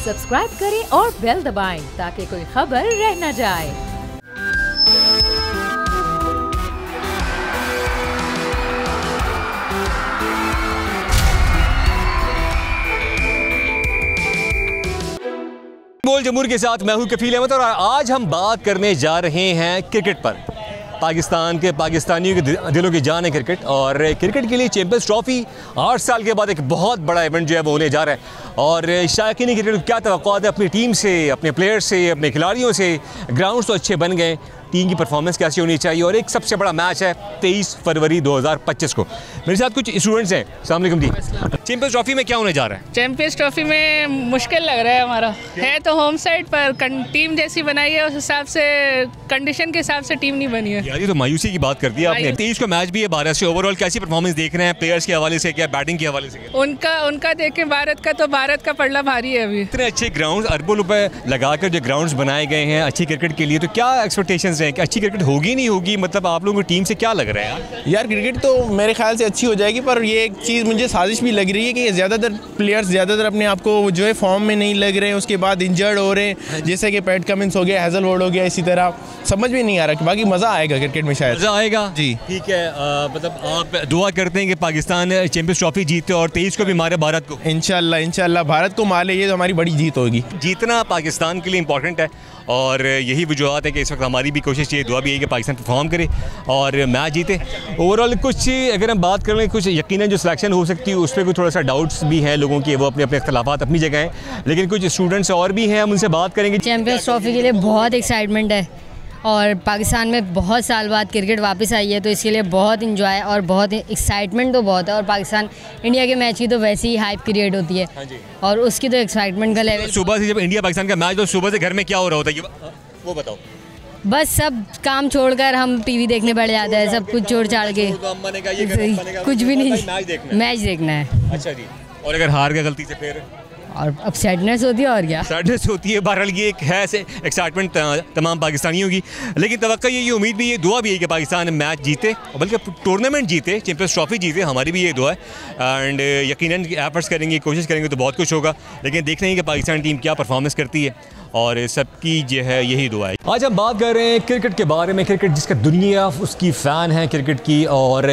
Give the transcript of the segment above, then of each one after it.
Subscribe करें और bell दबाएं ताकि कोई खबर रह न जाए। बोल जमूर के साथ मैं हूं कफील अहमद और आज हम बात करने जा रहे हैं क्रिकेट पर। पाकिस्तान के पाकिस्तानियों के दिलों की जान है क्रिकेट, और क्रिकेट के लिए चैंपियंस ट्रॉफी 8 साल के बाद एक बहुत बड़ा इवेंट जो है वो होने जा रहा है। और शायकीन क्रिकेट को क्या तवक्कुआत है अपनी टीम से, अपने प्लेयर्स से, अपने खिलाड़ियों से? ग्राउंड्स तो अच्छे बन गए, टीम की परफॉर्मेंस कैसी होनी चाहिए, और एक सबसे बड़ा मैच है 23 फरवरी 2025 को। मेरे साथ कुछ स्टूडेंट्स हैं। अस्सलाम वालेकुम जी। चैंपियंस ट्रॉफी में क्या होने जा रहा है? चैंपियंस ट्रॉफी में मुश्किल लग रहा है हमारा, है तो होम साइड पर टीम जैसी बनाई है, उस हिसाब से कंडीशन के हिसाब से टीम नहीं बनी है। यार ये तो मायूसी की बात कर दी आपने। 23 को मैच भी है भारत से, ओवरऑल कैसी परफॉर्मेंस देख रहे हैं प्लेयर्स के हवाले से, क्या बैटिंग के हवाले से? उनका देखे भारत का पड़ला भारी है अभी। इतने अच्छे ग्राउंड, अरबों रुपए लगाकर जो ग्राउंड्स बनाए गए हैं अच्छी क्रिकेट के लिए, तो क्या एक्सपेक्टेशंस हैं कि अच्छी क्रिकेट होगी नहीं होगी? मतलब आप लोगों की टीम से क्या लग रहा है? यार क्रिकेट तो मेरे ख्याल से अच्छी हो जाएगी, पर ये एक चीज़ मुझे साजिश भी लग रही है कि ज़्यादातर प्लेयर्स अपने आप को जो है फॉर्म में नहीं लग रहे हैं, उसके बाद इंजर्ड हो रहे हैं, जैसे कि पैट कमिंस हो गया, हैजलवुड हो गया, इसी तरह समझ में नहीं आ रहा। बाकी मज़ा आएगा क्रिकेट में, शायद मज़ा आएगा जी। ठीक है, मतलब आप दुआ करते हैं कि पाकिस्तान चैंपियंस ट्रॉफी जीते और 23 को भी मारे भारत को। इंशाल्लाह भारत को मारे, ये तो हमारी बड़ी जीत होगी। जीतना पाकिस्तान के लिए इंपॉर्टेंट है और यही वजूहत है कि इस वक्त हमारी भी कोशिश ये दुआ भी है कि पाकिस्तान परफॉर्म करे और मैच जीते। ओवरऑल कुछ अगर हम बात कर लें, कुछ यकीनन जो सिलेक्शन हो सकती है उस पर कुछ थोड़ा सा डाउट्स भी हैं लोगों के, वो अपने अपने इख्तलाफात अपनी जगह हैं, लेकिन कुछ स्टूडेंट्स और भी हैं, हम उनसे बात करेंगे। चैंपियंस ट्रॉफी के लिए बहुत एक्साइटमेंट है और पाकिस्तान में बहुत साल बाद क्रिकेट वापस आई है, तो इसके लिए बहुत इंजॉय और बहुत एक्साइटमेंट तो बहुत है। और पाकिस्तान इंडिया के मैच की तो वैसे ही हाइप क्रिएट होती है और उसकी तो एक्साइटमेंट का लेवल। सुबह से जब इंडिया पाकिस्तान का मैच, तो सुबह से घर में क्या हो रहा होता है वो बताओ? बस सब काम छोड़कर हम टीवी देखने बैठ जाते हैं, सब कुछ छोड़ छाड़ के। कुछ भी नहीं, मैच देखना है। अच्छा जी। और अगर हार गया गलती से फिर? और अब सैडनेस होती है, और क्या सैडनेस होती है। बहरहाल ये एक है एक्साइटमेंट तमाम पाकिस्तानियों की, लेकिन तवक्को ये उम्मीद भी, ये दुआ भी है कि पाकिस्तान मैच जीते, बल्कि टूर्नामेंट जीते, चैंपियंस ट्रॉफी जीते। हमारी भी ये दुआ है एंड यकीनन एफर्ट्स करेंगे, कोशिश करेंगे तो बहुत कुछ होगा, लेकिन देख रहे हैं कि पाकिस्तान टीम क्या परफॉर्मेंस करती है और सबकी जो है यही दुआ है। आज हम बात कर रहे हैं क्रिकेट के बारे में। क्रिकेट जिसका दुनिया उसकी फ़ैन है क्रिकेट की, और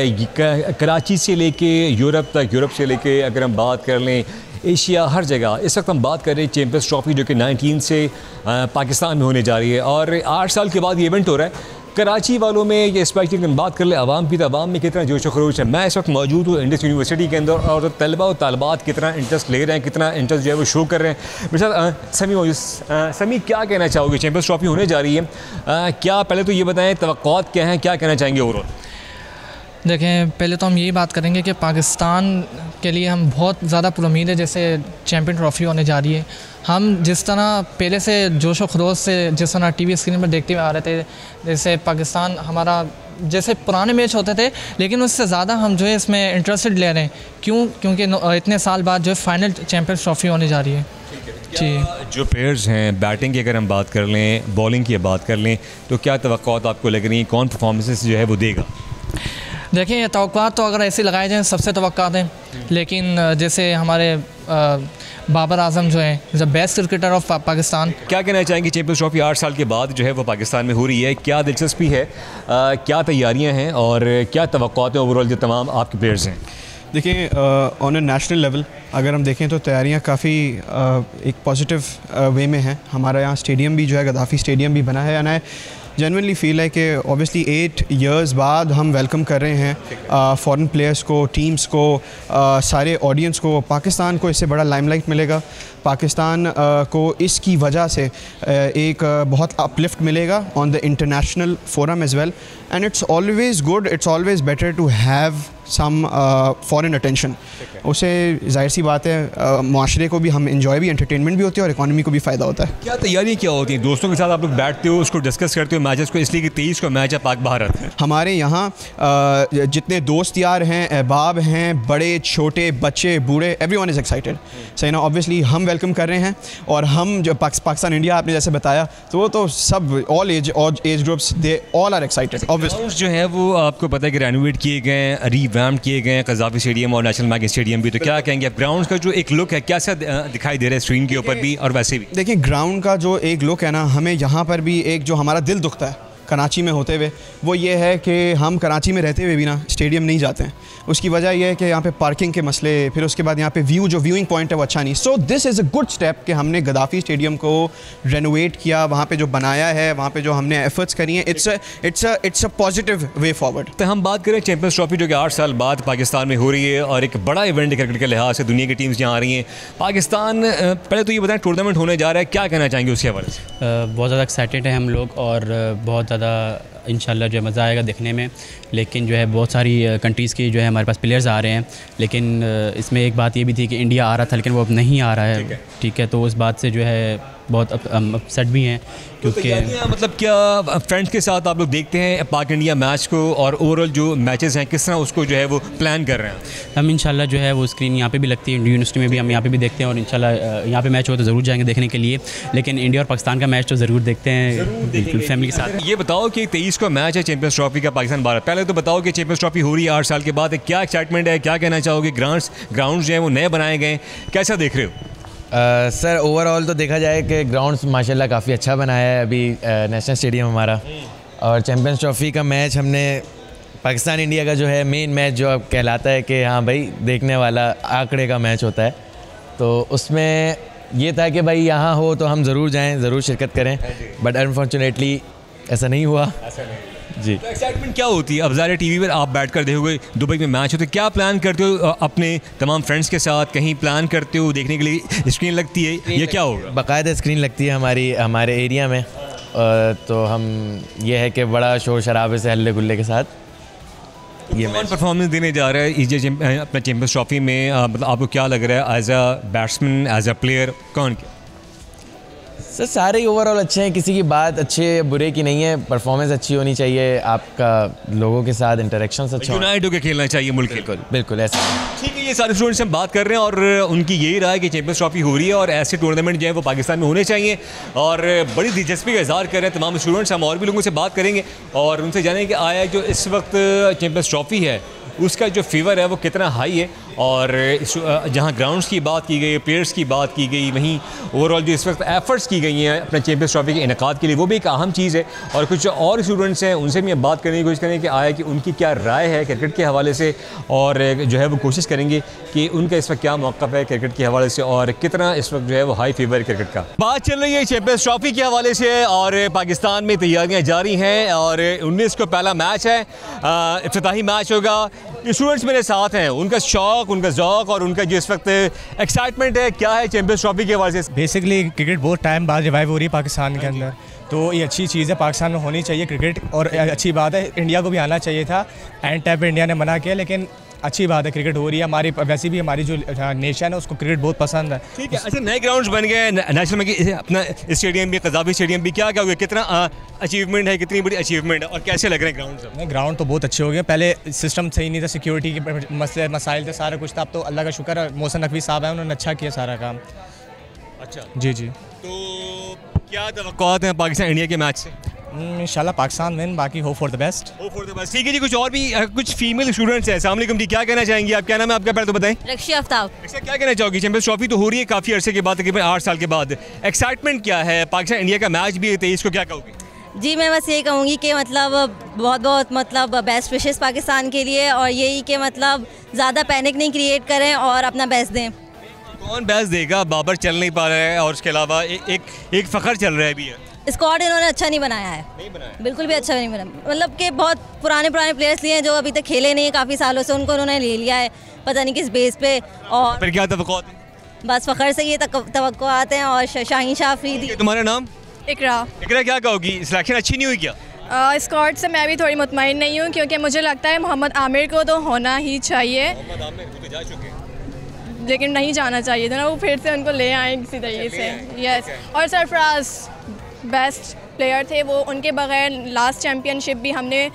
कराची से लेके यूरोप तक, यूरोप से लेके अगर हम बात कर लें एशिया, हर जगह इस वक्त हम बात कर रहे हैं चैंपियंस ट्रॉफी जो कि 19 से पाकिस्तान में होने जा रही है और 8 साल के बाद ये इवेंट हो रहा है। कराची वालों में ये स्पेशली अगर बात कर ले आवाम की, तो आवाम में कितना जोश खरोश है। मैं इस वक्त मौजूद हूँ इंडस यूनिवर्सिटी के अंदर और तलबा और तालबात कितना इंटरेस्ट ले रहे हैं, कितना इंटरेस्ट जो है वो शो कर रहे हैं। मेरे साथ समी मौजूद। समी, क्या कहना चाहोगे? चैंपियंस ट्रॉफी होने जा रही है, क्या पहले तो ये बताएं तवक्कुआत क्या हैं, क्या कहना चाहेंगे ओवरऑल? देखें, पहले तो हम यही बात करेंगे कि पाकिस्तान के लिए हम बहुत ज़्यादा पुरुमीद है जैसे चैम्पियन ट्रॉफ़ी होने जा रही है। हम जिस तरह पहले से जोश व खरोश से जिस तरह टीवी स्क्रीन पर देखते हुए आ रहे थे, जैसे पाकिस्तान हमारा जैसे पुराने मैच होते थे, लेकिन उससे ज़्यादा हम जो है इसमें इंटरेस्टेड ले रहे हैं। क्योंकि इतने साल बाद जो है फाइनल चैम्पियन ट्रॉफ़ी होने जा रही है। जी, जो प्लेयर्स हैं, बैटिंग की अगर हम बात कर लें, बॉलिंग की बात कर लें, तो क्या तवक्कुआत आपको लग रही हैं? कौन परफॉर्मेंसेस जो है वो देगा? देखिए, ये तवक्कुआत तो अगर ऐसे लगाए जाएँ सबसे तवक्कुआत हैं, लेकिन जैसे हमारे बाबर आजम जो है the best cricketer of Pakistan. क्या कहना चाहेंगे चैंपियंस ट्रॉफी 8 साल के बाद जो है वो पाकिस्तान में हो रही है, क्या दिलचस्पी है, क्या तैयारियां हैं और क्या तवक्कुआत है ओवरऑल जो तमाम आपके प्लेयर्स हैं? देखिए, ऑन ए नेशनल लेवल अगर हम देखें तो तैयारियां काफ़ी एक पॉजिटिव वे में हैं। हमारा यहाँ स्टेडियम भी जो है गद्दाफ़ी स्टेडियम भी बना है, यानी जनरली फील है कि ऑब्वियसली 8 इयर्स बाद हम वेलकम कर रहे हैं फॉरेन प्लेयर्स को, टीम्स को, सारे ऑडियंस को। पाकिस्तान को इससे बड़ा लाइमलाइट मिलेगा, पाकिस्तान को इसकी वजह से एक बहुत अपलिफ्ट मिलेगा on the international forum as well, and it's always good, it's always better to have some foreign attention. उससे जाहिर सी बात है माशरे को भी हम इंजॉय भी, एंटरटेनमेंट भी होती है और इकॉनमी को भी फ़ायदा होता है। क्या तैयारी क्या होती है? दोस्तों के साथ आप लोग बैठते हो, उसको डिस्कस करते हो मैचेस को, इसलिए कि 23 को मैच है पाक भारत है। हमारे यहाँ जितने दोस्त यार हैं, अहबाब हैं, बड़े छोटे बच्चे बूढ़े, एवरीवन इज़ एक्साइटेड। सही ना, ऑब्वियसली हम वेलकम कर रहे हैं और हम जो पाकिस्तान इंडिया आपने जैसे बताया, तो वो तो सब all age groups they all are excited. Obviously जो है वो आपको पता है कि रेनोवेट किए गए हैं, रिवैम्प किए गए हैं कज़ाफ़ी स्टेडियम और नेशनल मैग स्टेडियम भी, तो क्या कहेंगे आप ग्राउंड्स का जो एक लुक है कैसा दिखाई दे रहा है स्क्रीन के ऊपर भी और वैसे भी? देखिए ग्राउंड का जो एक लुक है ना, हमें यहाँ पर भी एक जो हमारा दिल दुखता है कराची में होते हुए, वो ये है कि हम कराची में रहते हुए भी ना स्टेडियम नहीं जाते हैं। उसकी वजह यह है कि यहाँ पे पार्किंग के मसले, फिर उसके बाद यहाँ पे व्यूइंग पॉइंट है वो अच्छा नहीं। So this is a good step कि हमने गद्दाफ़ी स्टेडियम को रेनोवेट किया, वहाँ पे जो बनाया है, वहाँ पे जो हमने एफर्ट्स करी हैं, it's a positive way forward. तो हम बात करें चैंपियंस ट्रॉफी जो कि 8 साल बाद पाकिस्तान में हो रही है और एक बड़ा इवेंट क्रिकेट के लिहाज से दुनिया की टीम्स यहाँ आ रही हैं पाकिस्तान। पहले तो ये बताएं टूर्नामेंट होने जा रहा है, क्या कहना चाहेंगे उसके हवाले से? बहुत ज़्यादा एक्साइटेड है हम लोग और बहुत ज़्यादा इंशाल्लाह जो है मज़ा आएगा देखने में। लेकिन जो है बहुत सारी कंट्रीज़ की जो है हमारे पास प्लेयर्स आ रहे हैं, लेकिन इसमें एक बात ये भी थी कि इंडिया आ रहा था लेकिन वो अब नहीं आ रहा है। ठीक है, तो उस बात से जो है बहुत अपसेट भी हैं क्योंकि मतलब क्या फ्रेंड्स के साथ आप लोग देखते हैं पाक इंडिया मैच को और ओवरऑल जो मैचेस हैं किस तरह उसको जो है वो प्लान कर रहे हैं? हम इंशाल्लाह जो है वो स्क्रीन यहाँ पे भी लगती है, यूनिवर्सिटी में भी हम यहाँ पे भी देखते हैं और इंशाल्लाह यहाँ पे मैच हो तो ज़रूर जाएंगे देखने के लिए। लेकिन इंडिया और पाकिस्तान का मैच तो ज़रूर देखते हैं बिल्कुल फैमिली के साथ। ये बताओ कि 23 को मैच है चैंपियंस ट्रॉफी का पाकिस्तान भारत, पहले तो बताओ कि चैंपियंस ट्रॉफी हो रही है 8 साल के बाद, क्या एक्साइटमेंट है, क्या कहना चाहोगे? ग्राउंड्स जो है वो नए बनाए गए, कैसा देख रहे हो? सर ओवरऑल तो देखा जाए कि ग्राउंड्स माशाल्लाह काफ़ी अच्छा बनाया है अभी नेशनल स्टेडियम हमारा, और चैम्पियंस ट्रॉफी का मैच हमने पाकिस्तान इंडिया का जो है मेन मैच जो अब कहलाता है कि हाँ भाई देखने वाला आंकड़े का मैच होता है, तो उसमें ये था कि भाई यहाँ हो तो हम ज़रूर जाएं, ज़रूर शिरकत करें, बट अनफॉर्चुनेटली ऐसा नहीं हुआ जी। तो एक्साइटमेंट क्या होती है? अब ज़ाहिर टीवी पर आप बैठ कर देखोगे दुबई में मैच होते, क्या प्लान करते हो अपने तमाम फ्रेंड्स के साथ? कहीं प्लान करते हो देखने के लिए? स्क्रीन लगती है, ये क्या होगा? बाकायदा स्क्रीन लगती है हमारे एरिया में, तो हम ये है कि बड़ा शोर शराबे से हल्ले गुल्ले के साथ ये कौन परफॉर्मेंस देने जा रहा है अपना चैंपियंस ट्रॉफी में? मतलब आपको क्या लग रहा है as a batsman, as a player, कौन क्या? सर सारे ही ओवरऑल अच्छे हैं, किसी की बात अच्छे बुरे की नहीं है, परफॉर्मेंस अच्छी होनी चाहिए, आपका लोगों के साथ इंटरेक्शन अच्छा यूनाइट होकर खेलना चाहिए मुल्क। बिल्कुल ऐसा। ठीक है, ये सारे स्टूडेंट्स हम बात कर रहे हैं और उनकी यही राय कि चैंपियंस ट्रॉफी हो रही है और ऐसे टूर्नामेंट जो है वो पाकिस्तान में होने चाहिए और बड़ी दिलचस्पी का इजहार कर रहे हैं तमाम स्टूडेंट्स। हम और भी लोगों से बात करेंगे और उनसे जानेंगे कि आया जो इस वक्त चैंपियंस ट्रॉफी है उसका जो फीवर है वो कितना हाई है, और जहाँ ग्राउंड्स की बात की गई, प्लेयर्स की बात की गई, वहीं ओवरऑल जो इस वक्त एफर्ट्स की गई हैं अपने चैंपियंस ट्रॉफी के इनेकाद के लिए, वो भी एक अहम चीज़ है। और कुछ और स्टूडेंट्स हैं उनसे भी हम बात करने की कोशिश करेंगे कि आया कि उनकी क्या राय है क्रिकेट के हवाले से, और जो है वो कोशिश करेंगे कि उनका इस वक्त क्या मौक़िफ़ है क्रिकेट के हवाले से और कितना इस वक्त जो है वो हाई फीवर है क्रिकेट का। बात चल रही है चैंपियंस ट्रॉफी के हवाले से और पाकिस्तान में तैयारियाँ जारी हैं और 19 को पहला मैच है, इफ्तिताही मैच होगा। स्टूडेंट्स मेरे साथ हैं, उनका शौक़, उनका ज़ौक़ और उनका जो इस वक्त एक्साइटमेंट है क्या है चैंपियंस ट्रॉफी के हवाले से? बेसिकली क्रिकेट बहुत टाइम बाद रिवाइव हो रही है पाकिस्तान के अंदर, तो ये अच्छी चीज़ है, पाकिस्तान में होनी चाहिए क्रिकेट और अच्छी बात है। इंडिया को भी आना चाहिए था, एंड टाइम पे इंडिया ने मना किया, लेकिन अच्छी बात है क्रिकेट हो रही है। हमारी वैसे भी हमारी जो नेशन है उसको क्रिकेट बहुत पसंद है। ठीक है, अच्छा नए ग्राउंड्स बन गए नेशनल में, अपना स्टेडियम भी, कज़ाफ़ी स्टेडियम भी, क्या क्या हुआ, कितना अचीवमेंट है, कितनी बड़ी अचीवमेंट है और कैसे लग रहे हैं ग्राउंड? ग्राउंड तो बहुत अच्छे हो गए, पहले सिस्टम सही नहीं था, सिक्योरिटी के मसाइल थे, सारा कुछ था। अब तो अल्लाह का शुक्र है मोहसिन नकवी साहब हैं, उन्होंने अच्छा किया सारा काम। अच्छा जी जी। तो क्या तवक्कुआत हैं पाकिस्तान इंडिया के मैच से? इंशाल्लाह पाकिस्तान विन, बाकी होप फॉर द बेस्ट। ठीक है जी, कुछ और भी कुछ फीमेल स्टूडेंट्स हैं। अस्सलाम वालेकुम जी, क्या कहना चाहेंगी आप? क्या नाम है आपका, पहले तो बताएं। रक्षी आफ्ताब। क्या कहना चाहोगी? चैंपियंस ट्रॉफी तो हो रही है काफ़ी अरसे के बाद, तकरीबन 8 साल के बाद, एक्साइटमेंट क्या है? पाकिस्तान इंडिया का मैच भी है 23 को, क्या कहोगी? जी मैं बस यही कहूँगी कि मतलब बहुत मतलब बेस्ट विशेस पाकिस्तान के लिए, और यही कि मतलब ज़्यादा पैनिक नहीं क्रिएट करें और अपना बेस्ट दें। कौन बेस्ट देगा? बाबर चल नहीं पा रहा है और उसके अलावा एक फ़खर चल रहा है भी है। स्क्वाड इन्होंने अच्छा नहीं बनाया है, बिल्कुल भी अच्छा नहीं बनाया, मतलब कि बहुत पुराने प्लेयर्स लिए हैं जो अभी तक खेले नहीं है काफ़ी सालों से, उनको उन्होंने ले लिया है पता नहीं किस बेस पे। और फिर क्या तवक्कुआत? बस फ़खर से ये तवक्कुआत हैं। और शाहीन शाह अफरीदी। तुम्हारा नाम? इकरा। इकरा, क्या कहोगी, सिलेक्शन अच्छी नहीं हुई क्या? स्क्वाड से मैं भी थोड़ी मुतमईन नहीं हूँ, क्योंकि मुझे लगता है मोहम्मद आमिर को तो होना ही चाहिए, लेकिन नहीं जाना चाहिए था ना, वो फिर से उनको ले आए किसी तरीके से। यस, और सरफराज बेस्ट प्लेयर थे वो, उनके बगैर लास्ट चैम्पियनशिप भी हमने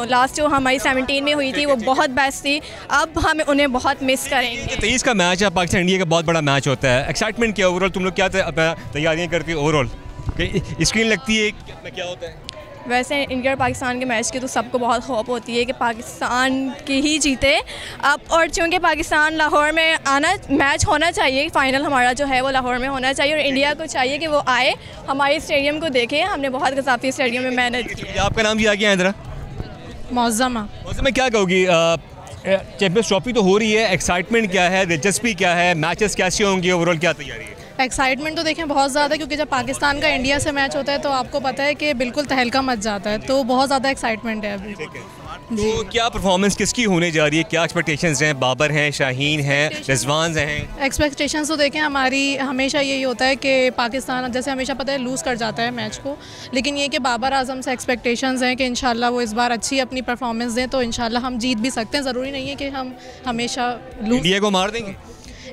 लास्ट जो हमारी 17 में हुई थी वो बहुत बेस्ट थी, अब हम उन्हें बहुत मिस करेंगे। 23 का मैच है, पाकिस्तान इंडिया का बहुत बड़ा मैच होता है, एक्साइटमेंट क्या ओवरऑल? तुम लोग क्या तैयारियाँ करती हो ओवरऑल? स्क्रीन लगती है, क्या होता है? वैसे इंडिया और पाकिस्तान के मैच की तो सबको बहुत होप होती है कि पाकिस्तान की ही जीते। अब और चूँकि पाकिस्तान लाहौर में आना मैच होना चाहिए, फ़ाइनल हमारा जो है वो लाहौर में होना चाहिए और इंडिया को चाहिए कि वो आए हमारे स्टेडियम को देखें। हमने बहुत गज़ाफ़ी स्टेडियम में मेहनत की। आपका नाम भी आ गया इधर? मौज़मा। मौज़मा, क्या कहोगी? चैंपियंस ट्रॉफी तो हो रही है, एक्साइटमेंट क्या है, दिलचस्पी क्या है, मैचेस कैसे होंगे, ओवरऑल क्या तैयारी है? एक्साइटमेंट तो देखें बहुत ज़्यादा, क्योंकि जब पाकिस्तान का इंडिया से मैच होता है तो आपको पता है कि बिल्कुल तहलका मच जाता है, तो बहुत ज़्यादा एक्साइटमेंट है अभी। तो क्या परफॉर्मेंस किसकी होने जा रही है, क्या एक्सपेक्टेशंस हैं? बाबर हैं, शाहीन हैं, रिजवान हैं? एक्सपेक्टेशंस तो देखें हमारी हमेशा यही होता है कि पाकिस्तान जैसे हमेशा पता है लूज़ कर जाता है मैच को, लेकिन ये कि बाबर आजम से एक्सपेक्टेशंस हैं कि इंशाल्लाह वो इस बार अच्छी अपनी परफॉर्मेंस दें तो इंशाल्लाह हम जीत भी सकते हैं। ज़रूरी नहीं है कि हम हमेशा इंडिया को मार देंगे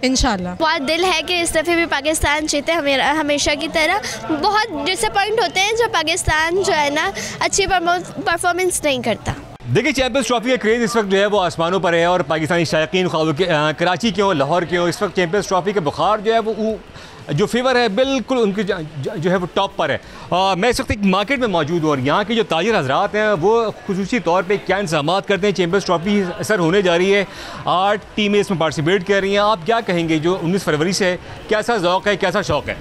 इंशाल्लाह। बहुत दिल है कि इस दफ़े भी पाकिस्तान जीते, हमेशा की तरह। बहुत डिसअपॉइंट होते हैं जब पाकिस्तान जो है ना अच्छी परफॉर्मेंस नहीं करता। देखिए, चैंपियंस ट्रॉफी का क्रेज़ इस वक्त जो है वो आसमानों पर है और पाकिस्तानी शायकीन कराची के हों, लाहौर के हों, इस वक्त चैंपियंस ट्रॉफी का बुखार जो है वो जो फीवर है बिल्कुल उनकी जो है वो टॉप पर है। मैं इस वक्त एक मार्केट में मौजूद हूँ और यहाँ के जो ताजिर हजरात हैं वो खुसूसी तौर पे क्या इंतजाम करते हैं। चैंपियंस ट्रॉफी सर होने जा रही है, 8 टीमें इसमें पार्टिसिपेट कर रही हैं। आप क्या कहेंगे जो 19 फरवरी से कैसा ज़ौक़ है, कैसा शौक़ है?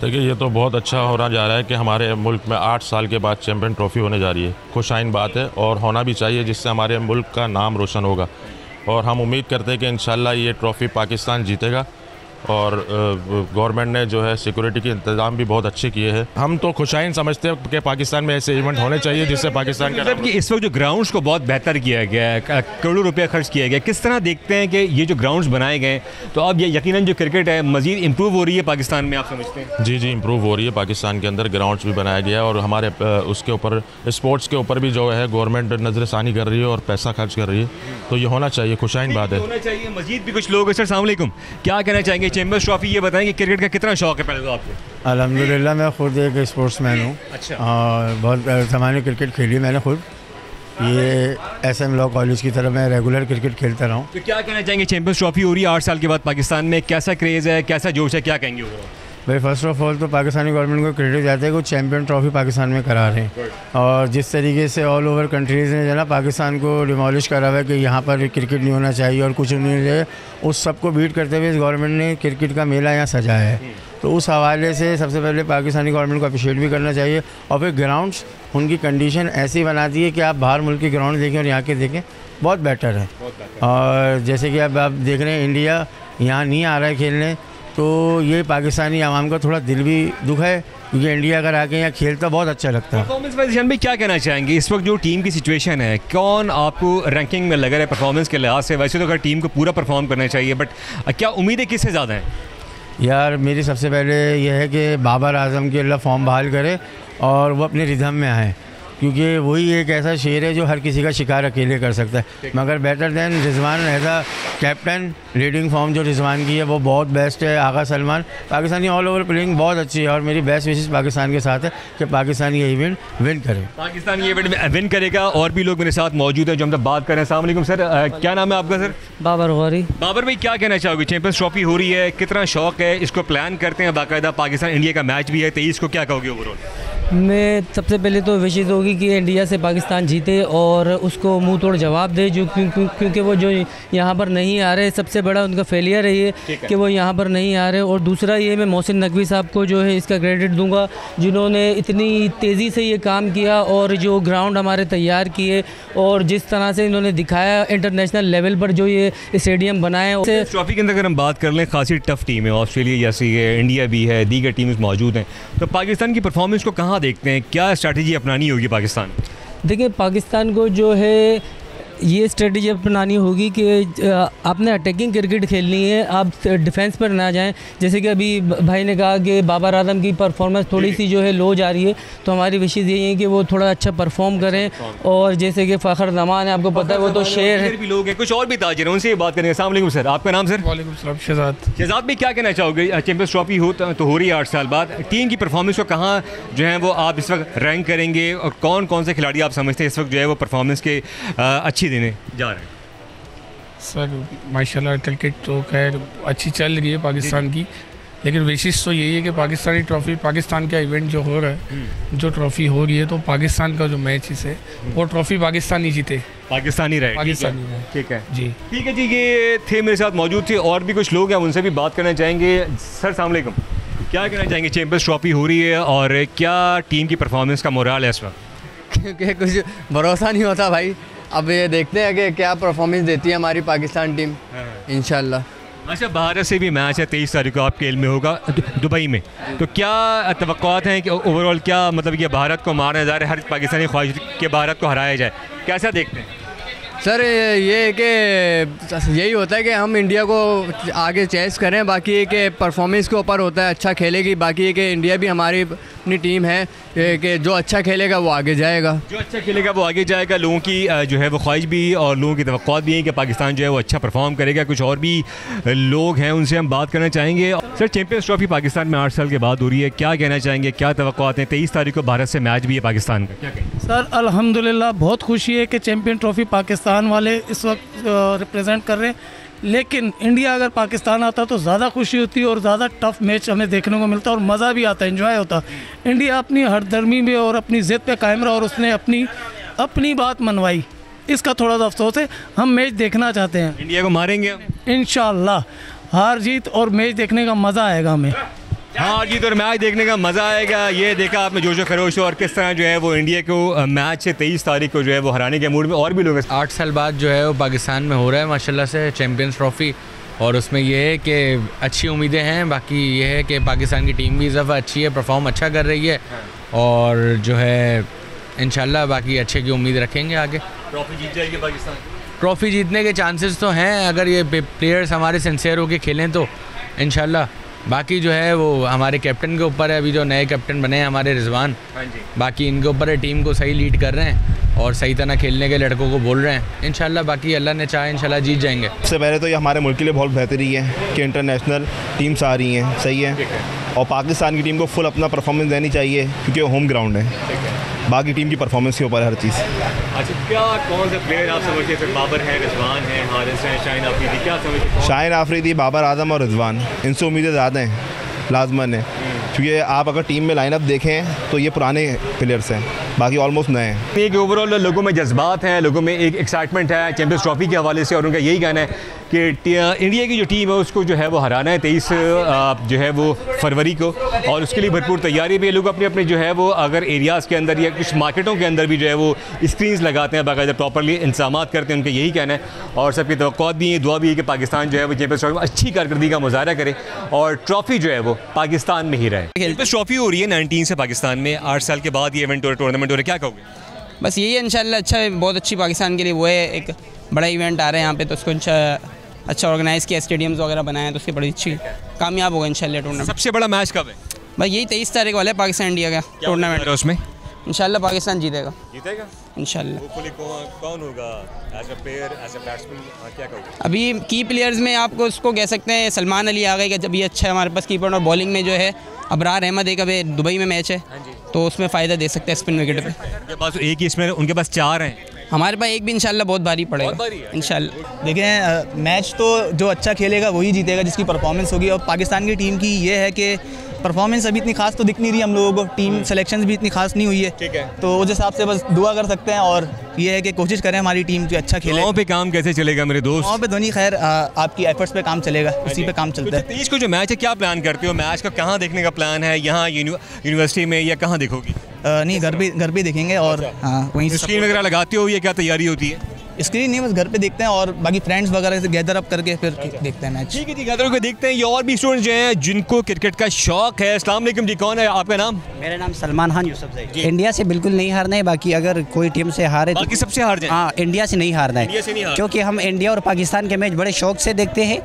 देखिए, ये तो बहुत अच्छा होना जा रहा है कि हमारे मुल्क में 8 साल के बाद चैम्पियन ट्रॉफ़ी होने जा रही है। खुशाइन बात है और होना भी चाहिए, जिससे हमारे मुल्क का नाम रोशन होगा और हम उम्मीद करते हैं कि इंशाल्लाह ये ट्रॉफ़ी पाकिस्तान जीतेगा। और गवर्नमेंट ने जो है सिक्योरिटी के इंतज़ाम भी बहुत अच्छे किए हैं। हम तो खुशाइन समझते हैं कि पाकिस्तान में ऐसे इवेंट होने चाहिए जिससे पाकिस्तान का मतलब कि इस वक्त जो ग्राउंड्स को बहुत बेहतर किया गया है, करोड़ों रुपया खर्च किया गया, किस तरह देखते हैं कि ये जो ग्राउंड्स बनाए गए तो अब ये यकीनन जो क्रिकेट है मज़ीद इम्प्रूव हो रही है पाकिस्तान में, आप समझते हैं? जी जी, इम्प्रूव हो रही है। पाकिस्तान के अंदर ग्राउंड्स भी बनाया गया और हमारे उसके ऊपर स्पोर्ट्स के ऊपर भी जो है गवर्नमेंट नज़रसानी कर रही है और पैसा खर्च कर रही है, तो ये होना चाहिए, खुशाइन बात है। होना चाहिए। मज़ीद भी कुछ लोग। सर अस्सलाम वालेकुम, क्या कहना चाहेंगे? चैंपियंस ट्रॉफी ये बताएंगे क्रिकेट का कितना शौक है पहले तो आपको? अल्हम्दुलिल्लाह मैं खुद एक स्पोर्ट्समैन हूँ। अच्छा। और बहुत ज़माने क्रिकेट खेली मैंने खुद। ये SM लॉ कॉलेज की तरफ मैं रेगुलर क्रिकेट खेलता रहा हूँ। तो क्या कहना चाहेंगे? चैंपियंस ट्रॉफी हो रही है 8 साल के बाद पाकिस्तान में, कैसा क्रेज़ है, कैसा जोश है, क्या कहेंगे वो? भाई फर्स्ट ऑफ ऑल तो पाकिस्तानी गवर्नमेंट को क्रेडिट जाता है कि वो चैम्पियन ट्रॉफी पाकिस्तान में करा रहे हैं और जिस तरीके से ऑल ओवर कंट्रीज़ ने जो ना पाकिस्तान को डिमोलिश करा हुआ है कि यहाँ पर क्रिकेट नहीं होना चाहिए और कुछ नहीं होना चाहिए, उस सब को बीट करते हुए इस गवर्नमेंट ने क्रिकेट का मेला यहाँ सजाया है। तो उस हवाले से सबसे पहले पाकिस्तानी गवर्नमेंट को अप्रिशिएट भी करना चाहिए। और फिर ग्राउंड्स उनकी कंडीशन ऐसी बनाती है कि आप बाहर मुल्क के ग्राउंड देखें और यहाँ के देखें, बहुत बेटर है। और जैसे कि अब आप देख रहे हैं इंडिया यहाँ नहीं आ रहा है खेलने, तो ये पाकिस्तानी आवाम का थोड़ा दिल भी दुख है क्योंकि इंडिया अगर आके यहाँ खेलता बहुत अच्छा लगता है। परफॉर्मेंस वाइज जन भाई क्या कहना चाहेंगे इस वक्त जो टीम की सिचुएशन है, कौन आपको रैंकिंग में लग रहा है परफॉर्मेंस के लिहाज से? वैसे तो अगर टीम को पूरा परफॉर्म करना चाहिए, बट क्या उम्मीदें किससे ज़्यादा हैं? यार मेरी सबसे पहले यह है कि बाबर आजम के अल्लाह फॉर्म बहाल करे और वो अपने रिदम में आए, क्योंकि वही एक ऐसा शेर है जो हर किसी का शिकार अकेले कर सकता है। मगर better than Rizwan as a captain, leading form जो रिजवान की है वो बहुत बेस्ट है। Agha Salman Pakistani all over playing बहुत अच्छी है और मेरी बेस्ट विशेष पाकिस्तान के साथ है कि पाकिस्तान ये इवेंट विन करे। पाकिस्तान ये इवेंट विन करेगा। और भी लोग मेरे साथ मौजूद हैं जो हम तब बात कर रहे हैं। अस्सलाम वालेकुम सर, क्या नाम है आपका? सर बाबर गौरी। बाबर भाई क्या कहना चाहोगे? चैंपियंस ट्रॉफी हो रही है, कितना शौक है, इसको प्लान करते हैं बाकायदा? पाकिस्तान इंडिया का मैच भी है 23 को, क्या कहोगे ओवरऑल? मैं सबसे पहले तो विशेष होगी कि इंडिया से पाकिस्तान जीते और उसको मुंह तोड़ जवाब दे, जो क्योंकि वो जो यहाँ पर नहीं आ रहे, सबसे बड़ा उनका फेलियर है ये कि वो यहाँ पर नहीं आ रहे। और दूसरा ये मैं मोहसिन नकवी साहब को जो है इसका क्रेडिट दूंगा, जिन्होंने इतनी तेज़ी से ये काम किया और जो ग्राउंड हमारे तैयार किए और जिस तरह से इन्होंने दिखाया इंटरनेशनल लेवल पर जो ये स्टेडियम बनाए। ट्रॉफी के अंदर अगर हम बात कर लें, खासी टफ टीम है, ऑस्ट्रेलिया जैसी है, इंडिया भी है, दीगर टीम्स मौजूद हैं, तो पाकिस्तान की परफॉर्मेंस को कहाँ देखते हैं? क्या स्ट्रैटेजी अपनानी होगी पाकिस्तान? देखिए, पाकिस्तान को जो है ये स्ट्रेटजी अपनानी होगी कि आपने अटैकिंग क्रिकेट खेलनी है, आप डिफेंस पर ना जाएं। जैसे कि अभी भाई ने कहा कि बाबर आजम की परफॉर्मेंस थोड़ी सी जो है लो जा रही है, तो हमारी विशेष यही है कि वो थोड़ा अच्छा परफॉर्म करें। और जैसे कि फ़खर जमान है, आपको पता है वो तो शेर है। भी लोग हैं, कुछ और भी ताजिर हैं, उनसे बात करेंगे। अस्सलाम वालेकुम सर, आपका नाम? सर वालेकुम सलाम। शहजाद। शहजाद भी क्या कहना चाहोगे? चैंपियंस ट्रॉफी हो रही है 8 साल बाद, टीम की परफॉर्मेंस को कहाँ जो है वो आप इस वक्त रैंक करेंगे और कौन कौन से खिलाड़ी आप समझते हैं इस वक्त जो है वो परफॉर्मेंस के अच्छी देने जा रहे हैं? सर माशाल्लाह क्रिकेट तो खैर अच्छी चल रही है पाकिस्तान की, लेकिन विशेष तो यही है कि पाकिस्तानी ट्रॉफ़ी, पाकिस्तान का इवेंट जो हो रहा है, जो ट्रॉफ़ी हो रही है, तो पाकिस्तान का जो मैच है वो ट्रॉफ़ी पाकिस्तान ही जीते, पाकिस्तानी रहे। पाकिस्तानी रहे। ठीक है जी, ठीक है जी। ये थे मेरे साथ मौजूद थे और भी कुछ लोग हैं, उनसे भी बात करना चाहेंगे। सर अस्सलाम वालेकुम, क्या कहना चाहेंगे? चैंपियंस ट्रॉफी हो रही है और क्या टीम की परफॉर्मेंस का मोराल है इस वक्त? क्योंकि कुछ भरोसा नहीं होता भाई, अब ये देखते हैं कि क्या परफॉर्मेंस देती है हमारी पाकिस्तान टीम इंशाल्लाह। अच्छा, भारत से भी मैच है 23 तारीख को, आपके इल्म में होगा दुबई में, तो क्या तवक्कुआत हैं कि ओवरऑल क्या मतलब कि भारत को मारने जा रहे, हर पाकिस्तानी ख्वाहिश कि भारत को हराया जाए, कैसा देखते हैं? सर ये कि यही होता है कि हम इंडिया को आगे चेस करें, बाकी ये कि परफॉर्मेंस के ऊपर होता है, अच्छा खेलेगी, बाकी ये कि इंडिया भी हमारी अपनी टीम है कि जो अच्छा खेलेगा वो आगे जाएगा, जो अच्छा खेलेगा वो आगे जाएगा। लोगों की जो है वो ख्वाहिश भी और लोगों की तवक्कुआत भी है कि पाकिस्तान जो है वो अच्छा परफॉर्म करेगा। कुछ और भी लोग हैं, उनसे हम बात करना चाहेंगे। सर, चैंपियंस ट्रॉफी पाकिस्तान में 8 साल के बाद हो रही है, क्या कहना चाहेंगे, क्या तवक्कुआत हैं? 23 तारीख को भारत से मैच भी है पाकिस्तान का, क्या कहेंगे? सर अल्हम्दुलिल्लाह बहुत खुशी है कि चैंपियन ट्रॉफी पाकिस्तान वाले इस वक्त रिप्रेजेंट कर रहे हैं, लेकिन इंडिया अगर पाकिस्तान आता तो ज़्यादा खुशी होती है और ज़्यादा टफ मैच हमें देखने को मिलता है और मज़ा भी आता है, एंजॉय होता है। इंडिया अपनी हरदर्मी में और अपनी ज़िद पे कायम रहा और उसने अपनी बात मनवाई, इसका थोड़ा सा अफसोस है। हम मैच देखना चाहते हैं, इंडिया को मारेंगे इंशाल्लाह, हार जीत और मैच देखने का मज़ा आएगा हमें। हाँ जी, तो मैच देखने का मज़ा आएगा। ये देखा आपने जोशो खरोश और किस तरह जो है वो इंडिया को मैच से 23 तारीख को जो है वो हराने के मूड में और भी लोग 8 साल बाद जो है वो पाकिस्तान में हो रहा है माशाल्लाह से चैम्पियंस ट्रॉफ़ी, और उसमें ये है कि अच्छी उम्मीदें हैं। बाकी ये है कि पाकिस्तान की टीम भी इस दफ़ा अच्छी है, परफॉर्म अच्छा कर रही है और जो है इंशाल्लाह बाकी अच्छे की उम्मीद रखेंगे आगे। ट्रॉफी जीत जाएगी पाकिस्तान? ट्रॉफ़ी जीतने के चांसेस तो हैं अगर ये प्लेयर्स हमारे सिंसियर होकर खेलें तो इंशाल्लाह। बाकी जो है वो हमारे कैप्टन के ऊपर है, अभी जो नए कैप्टन बने हैं हमारे रिजवान, बाकी इनके ऊपर है, टीम को सही लीड कर रहे हैं और सही तरह खेलने के लड़कों को बोल रहे हैं। इंशाल्लाह बाकी अल्लाह ने चाहे इंशाल्लाह जीत जाएंगे। सबसे पहले तो ये हमारे मुल्क के लिए बहुत बेहतरी है कि इंटरनेशनल टीम्स आ रही हैं, सही है, और पाकिस्तान की टीम को फुल अपना परफॉर्मेंस देनी चाहिए क्योंकि वो होम ग्राउंड है, बाकी टीम की परफॉर्मेंस के ऊपर हर चीज़। अच्छा, क्या कौन से प्लेयर आप समझते हैं? बाबर है, रिजवान है, हारिस है, शाहीन आफरीदी, क्या समझते? शाहीन आफरीदी, बाबर आजम और रिजवान, इनसे उम्मीदें ज़्यादा हैं, लाजमन है, क्योंकि आप अगर टीम में लाइनअप देखें तो ये पुराने प्लेयर्स हैं, बाकी ऑलमोस्ट नए हैं। एक ओवरऑल लोगों में जज्बात हैं, लोगों में एक एक्साइटमेंट है चैंपियंस ट्रॉफी के हवाले से, और उनका यही कहना है कि इंडिया की जो टीम है उसको जो है वो हराना है 23 जो है वो फरवरी को, और उसके लिए भरपूर तैयारी भी लोग अपने अपने जो है वो अगर एरियाज़ के अंदर या कुछ मार्केटों के अंदर भी जो है वो स्क्रीन्स लगाते हैं, बाकायदा प्रॉपरली इंतजाम करते हैं, उनका यही कहना है। और सबकी तवक्कुआत भी है, दुआ भी है कि पाकिस्तान जो है वो चैंपियंस ट्रॉफी में अच्छी कारकर्दगी का मुजाहरा करे और ट्रॉफी जो है वो पाकिस्तान में ही रहे। चैंपियंस ट्रॉफी हो रही है 19 से पाकिस्तान में, 8 साल के बाद ये इवेंट और टूर्नामेंट हो रहा है, क्या कहोगे? बस यही है इंशाल्लाह, अच्छा है, बहुत अच्छी पाकिस्तान के लिए वो है, एक बड़ा इवेंट आ रहा है यहाँ पे, तो उसको अच्छा ऑर्गेनाइज़ किया, स्टेडियम्स वगैरह बनाए, तो उसकी बड़ी अच्छी कामयाब होगा इंशाल्लाह टूर्नामेंट। सबसे बड़ा मैच कब है? भाई यही 23 तारीख वाला है पाकिस्तान इंडिया का टूर्नामेंट, उसमें इंशाल्लाह पाकिस्तान जीतेगा इंशाल्लाह। कौन होगा as a player, as a batsman, क्या कहोगे? अभी की प्लेयर्स में आपको उसको कह सकते हैं सलमान अली आ गए, जब ये अच्छा है हमारे पास कीपर, और बॉलिंग में जो है अबरार अहमद, एक अभी दुबई में मैच है तो उसमें फ़ायदा दे सकते हैं स्पिन विकेट पे। उनके पास एक ही इसमें, उनके पास 4 हैं, हमारे पास एक भी इंशाल्लाह बहुत भारी पड़ेगा इंशाल्लाह। देखें मैच तो जो अच्छा खेलेगा वही जीतेगा, जिसकी परफॉर्मेंस होगी, और पाकिस्तान की टीम की ये है कि परफॉर्मेंस अभी इतनी खास तो दिख नहीं रही हम लोगों को, टीम सिलेक्शन भी इतनी खास नहीं हुई है, ठीक है, तो उस हिसाब से बस दुआ कर सकते हैं और ये है कि कोशिश करें हमारी टीम जो अच्छा खेले। वहाँ पे काम कैसे चलेगा मेरे दोस्त? वहाँ पे धोनी खैर आपकी एफर्ट्स पे काम चलेगा, उसी पे काम चलता है। 23 को जो मैच है क्या प्लान करते हो? मैच का कहाँ देखने का प्लान है, यहाँ यूनिवर्सिटी में या कहाँ देखोगी? नहीं, घर पे देखेंगे और हाँ वहीं से स्क्रीन वगैरह लगाते हो या क्या तैयारी होती है? स्क्रीन नहीं, बस घर पे देखते हैं और बाकी फ्रेंड्स वगैरह से गैदर अप करके फिर देखते हैं मैच। ठीक है जी, गैदर होकर देखते हैं। ये और भी स्टूडेंट्स जो हैं जिनको क्रिकेट का शौक है। अस्सलाम वालेकुम जी, कौन है आपका नाम? मेरा नाम सलमान खान यूसुफजई। इंडिया से बिल्कुल नहीं हारना है, बाकी अगर कोई टीम से हारे बाकी सबसे हार जाए। हाँ, इंडिया से नहीं हारना है, क्योंकि हम इंडिया और पाकिस्तान के मैच बड़े शौक से देखते हैं,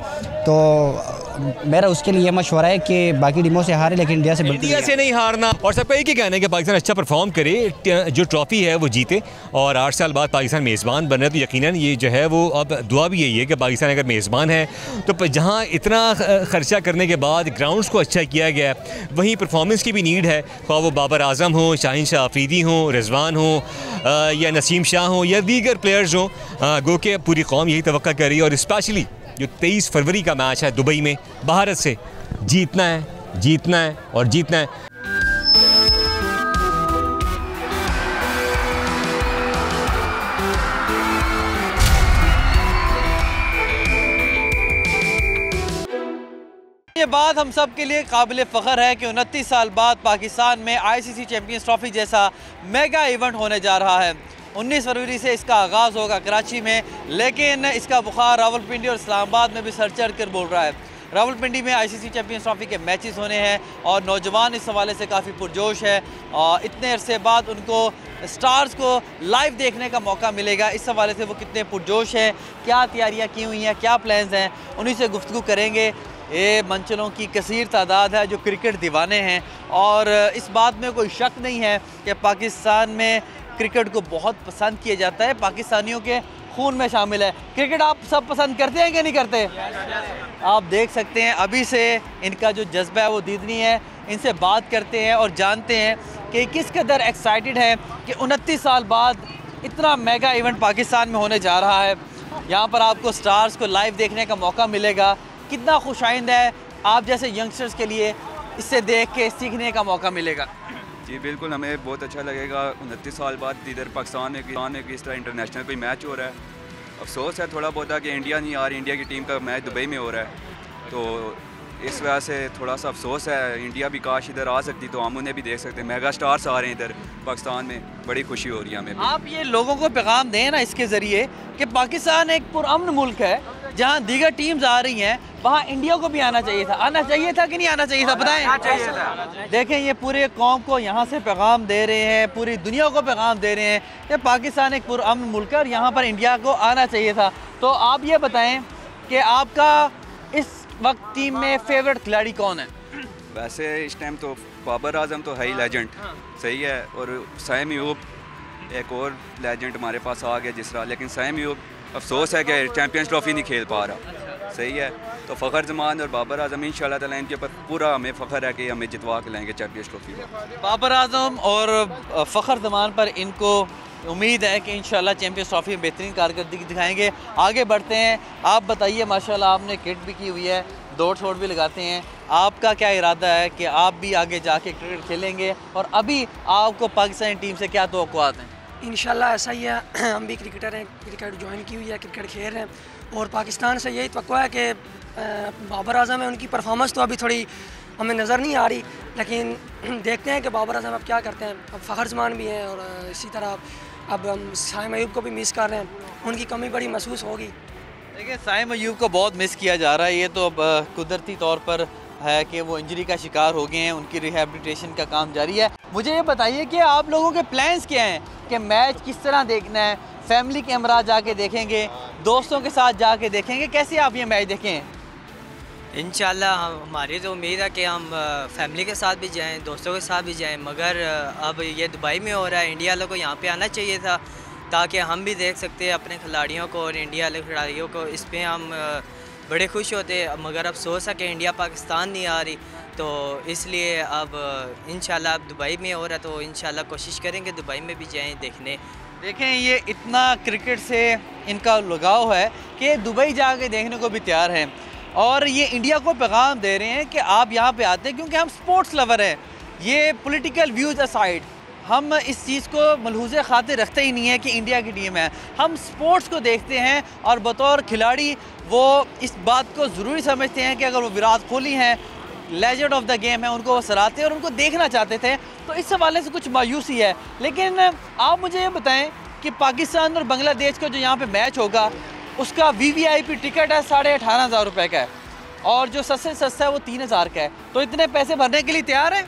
तो मेरा उसके लिए मशवरा है कि बाकी टीमों से हारे लेकिन इंडिया से नहीं हारना। और सबका एक ही कहना है कि पाकिस्तान अच्छा परफॉर्म करे, जो ट्रॉफी है वो जीते, और 8 साल बाद पाकिस्तान मेज़बान बन रहा है, तो यकीनन ये जो है वो अब दुआ भी यही है कि पाकिस्तान अगर मेज़बान है तो जहाँ इतना खर्चा करने के बाद ग्राउंड्स को अच्छा किया गया है, वहीं परफॉर्मेंस की भी नीड है, ख्वाह वो बाबर आजम हो, शाहीन शाह आफरीदी हो, रिजवान हो या नसीम शाह हो या दीगर प्लेयर्स हों, गो के पूरी कौम यही तवक्का कर रही है, और स्पेशली जो 23 फरवरी का मैच है दुबई में भारत से, जीतना है, जीतना है और जीतना है। ये बात हम सब के लिए काबिल फ़ख्र है कि 29 साल बाद पाकिस्तान में आईसीसी चैंपियंस ट्रॉफी जैसा मेगा इवेंट होने जा रहा है। 19 फरवरी से इसका आगाज़ होगा कराची में, लेकिन इसका बुखार रावलपिंडी और इस्लामाबाद में भी सर चढ़ कर बोल रहा है। रावलपिंडी में आईसीसी चैंपियंस ट्रॉफी के मैचेस होने हैं और नौजवान इस हवाले से काफ़ी पुरजोश है और इतने अरसे बाद उनको स्टार्स को लाइव देखने का मौका मिलेगा। इस हवाले से वो कितने पुरजोश हैं, क्या तैयारियाँ की हुई हैं, क्या प्लान्स हैं, उन्हीं से गुफ्तगू करेंगे। ये मंचलों की कसीर तादाद है जो क्रिकेट दीवाने हैं और इस बात में कोई शक नहीं है कि पाकिस्तान में क्रिकेट को बहुत पसंद किया जाता है, पाकिस्तानियों के खून में शामिल है। क्रिकेट आप सब पसंद करते हैं कि नहीं करते? आप देख सकते हैं अभी से इनका जो जज्बा है वो दीदनी है। इनसे बात करते हैं और जानते हैं कि किस कदर एक्साइटेड है कि 29 साल बाद इतना मेगा इवेंट पाकिस्तान में होने जा रहा है। यहाँ पर आपको स्टार्स को लाइव देखने का मौका मिलेगा। कितना खुशाइंद है आप जैसे यंगस्टर्स के लिए इससे देख के सीखने का मौका मिलेगा? जी बिल्कुल, हमें बहुत अच्छा लगेगा। 29 साल बाद इधर पाकिस्तान में इस तरह इंटरनेशनल कोई मैच हो रहा है। अफसोस है थोड़ा बहुत कि इंडिया नहीं आ रही, इंडिया की टीम का मैच दुबई में हो रहा है, तो इस वजह से थोड़ा सा अफसोस है। इंडिया भी काश इधर आ सकती तो हम उन्हें भी देख सकते हैं। मेगा स्टार्स आ रहे हैं इधर पाकिस्तान में, बड़ी खुशी हो रही है हमें। आप ये लोगों को पैगाम दें ना इसके ज़रिए कि पाकिस्तान एक पुरअमन मुल्क है, जहाँ दीगर टीम्स आ रही हैं वहाँ इंडिया को भी आना चाहिए था। आना चाहिए था कि नहीं आना चाहिए था? बताएं। देखें ये पूरे कौम को यहाँ से पैगाम दे रहे हैं, पूरी दुनिया को पैगाम दे रहे हैं कि पाकिस्तान एक पुरअमन मुल्क है और यहाँ पर इंडिया को आना चाहिए था। तो आप ये बताएं कि आपका इस वक्त टीम में फेवरेट खिलाड़ी कौन है? वैसे इस टाइम तो बाबर आजम तो है ही लेजेंड, सही है, और साइम अयूब एक और लेजेंड हमारे पास आ गया जिस तरह, लेकिन साइम अयूब अफसोस है कि चैंपियंस ट्रॉफी नहीं खेल पा रहा, सही है। तो फ़खर जमान और बाबर आजम इंशाल्लाह ताला इनके ऊपर पूरा हमें फ़ख्र है कि हमें जितवा के लाएंगे चैंपियंस ट्रॉफी। बाबर आजम और फ़खर जमान पर इनको उम्मीद है कि इंशाल्लाह चैंपियंस ट्रॉफी में बेहतरीन कारकर्दगी दिखाएंगे। आगे बढ़ते हैं, आप बताइए, माशाल्लाह आपने किट भी की हुई है, दौड़ छोड़ भी लगाते हैं, आपका क्या इरादा है कि आप भी आगे जाके क्रिकेट खेलेंगे और अभी आपको पाकिस्तानी टीम से क्या तवक्कुआत हैं? इंशाल्लाह ऐसा ही है, हम भी क्रिकेटर हैं, क्रिकेट ज्वाइन की हुई है, क्रिकेट खेल रहे हैं और पाकिस्तान से यही तवक्कुआ है कि बाबर आजम है, उनकी परफॉर्मेंस तो अभी थोड़ी हमें नज़र नहीं आ रही, लेकिन देखते हैं कि बाबर आजम अब क्या करते हैं। अब फ़खर जमान भी हैं और इसी तरह अब हम साइम अयूब को भी मिस कर रहे हैं, उनकी कमी बड़ी महसूस होगी। देखिए साइम अयूब को बहुत मिस किया जा रहा है, ये तो अब कुदरती तौर पर है कि वो इंजरी का शिकार हो गए हैं, उनकी रिहैबिलिटेशन का काम जारी है। मुझे ये बताइए कि आप लोगों के प्लान्स क्या हैं कि मैच किस तरह देखना है? फैमिली के हमरा जाके देखेंगे, दोस्तों के साथ जाके देखेंगे, कैसे आप ये मैच देखें? इंशाल्लाह हमारी तो उम्मीद है कि हम फैमिली के साथ भी जाएं, दोस्तों के साथ भी जाएं, मगर अब ये दुबई में हो रहा है, इंडिया वालों को यहाँ पे आना चाहिए था ताकि हम भी देख सकते हैं अपने खिलाड़ियों को और इंडिया वाले खिलाड़ियों को। इस पर हम बड़े खुश होते, मगर अफसोस है कि इंडिया पाकिस्तान नहीं आ रही, तो इसलिए अब इंशाल्लाह अब दुबई में हो रहा है तो इंशाल्लाह कोशिश करेंगे दुबई में भी जाएँ देखने। देखें ये इतना क्रिकेट से इनका लगाव है कि दुबई जाके देखने को भी तैयार हैं और ये इंडिया को पैगाम दे रहे हैं कि आप यहाँ पे आते हैं क्योंकि हम स्पोर्ट्स लवर हैं। ये पॉलिटिकल व्यूज़ असाइड, हम इस चीज़ को मलहूज़े खातिर रखते ही नहीं है कि इंडिया की टीम है, हम स्पोर्ट्स को देखते हैं और बतौर खिलाड़ी वो इस बात को ज़रूरी समझते हैं कि अगर वो विराट कोहली हैं, लेजेंड ऑफ द गेम है, उनको वो सराहते हैं और उनको देखना चाहते थे, तो इस हवाले से कुछ मायूसी है। लेकिन आप मुझे ये बताएं कि पाकिस्तान और बांग्लादेश का जो यहाँ पे मैच होगा उसका VVIP टिकट है 18,500 रुपये का है और जो सबसे सस्ता है वो 3,000 का है, तो इतने पैसे भरने के लिए तैयार हैं?